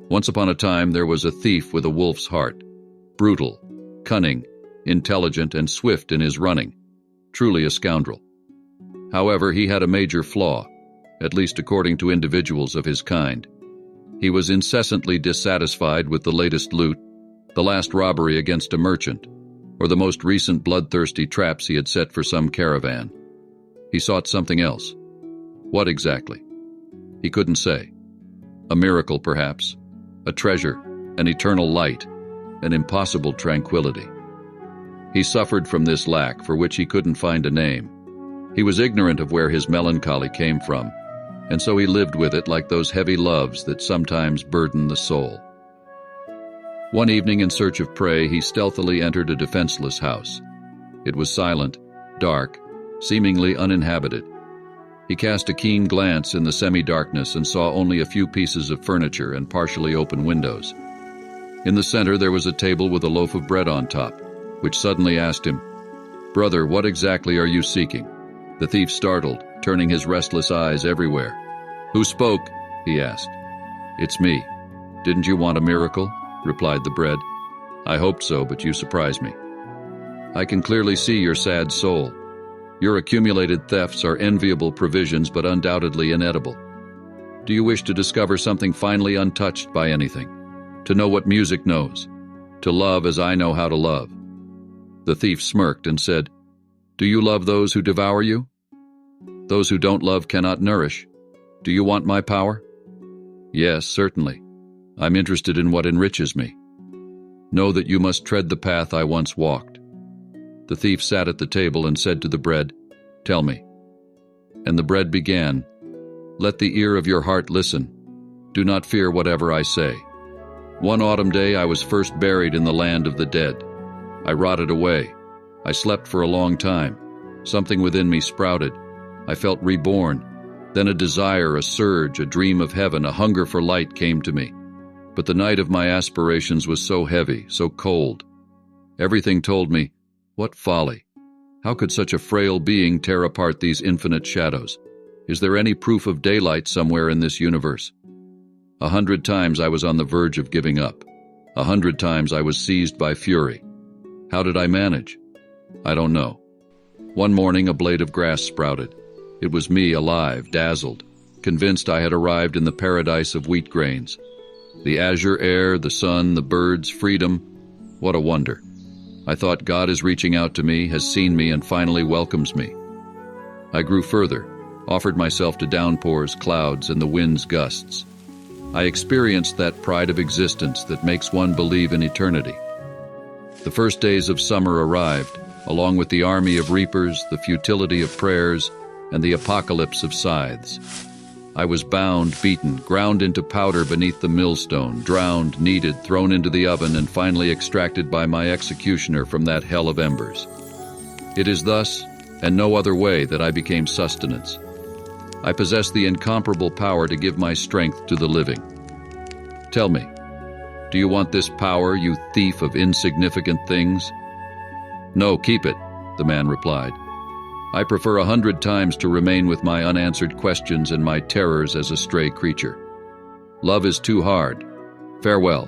Once upon a time there was a thief with a wolf's heart, brutal, cunning, intelligent, and swift in his running, truly a scoundrel. However, he had a major flaw, at least according to individuals of his kind. He was incessantly dissatisfied with the latest loot, the last robbery against a merchant, or the most recent bloodthirsty traps he had set for some caravan. He sought something else. What exactly? He couldn't say. A miracle, perhaps. A treasure, an eternal light, an impossible tranquility. He suffered from this lack for which he couldn't find a name. He was ignorant of where his melancholy came from, and so he lived with it like those heavy loves that sometimes burden the soul. One evening, in search of prey, he stealthily entered a defenseless house. It was silent, dark, seemingly uninhabited. He cast a keen glance in the semi-darkness and saw only a few pieces of furniture and partially open windows. In the center there was a table with a loaf of bread on top, which suddenly asked him, "Brother, what exactly are you seeking?" The thief startled, turning his restless eyes everywhere. "Who spoke?" he asked. "It's me. Didn't you want a miracle?" replied the bread. "I hoped so, but you surprised me. I can clearly see your sad soul. Your accumulated thefts are enviable provisions, but undoubtedly inedible. Do you wish to discover something finally untouched by anything? To know what music knows? To love as I know how to love?" The thief smirked and said, "Do you love those who devour you? Those who don't love cannot nourish. Do you want my power?" "Yes, certainly. I'm interested in what enriches me. Know that you must tread the path I once walked." The thief sat at the table and said to the bread, "Tell me." And the bread began, "Let the ear of your heart listen. Do not fear whatever I say. One autumn day I was first buried in the land of the dead. I rotted away. I slept for a long time. Something within me sprouted. I felt reborn. Then a desire, a surge, a dream of heaven, a hunger for light came to me. But the night of my aspirations was so heavy, so cold. Everything told me, what folly! How could such a frail being tear apart these infinite shadows? Is there any proof of daylight somewhere in this universe? 100 times I was on the verge of giving up. 100 times I was seized by fury. How did I manage? I don't know. One morning a blade of grass sprouted. It was me, alive, dazzled, convinced I had arrived in the paradise of wheat grains. The azure air, the sun, the birds, freedom. What a wonder. I thought God is reaching out to me, has seen me, and finally welcomes me. I grew further, offered myself to downpours, clouds, and the wind's gusts. I experienced that pride of existence that makes one believe in eternity. The first days of summer arrived, along with the army of reapers, the futility of prayers, and the apocalypse of scythes. I was bound, beaten, ground into powder beneath the millstone, drowned, kneaded, thrown into the oven, and finally extracted by my executioner from that hell of embers. It is thus, and no other way, that I became sustenance. I possess the incomparable power to give my strength to the living. Tell me, do you want this power, you thief of insignificant things? No, keep it, the man replied. I prefer 100 times to remain with my unanswered questions and my terrors as a stray creature. Love is too hard. Farewell.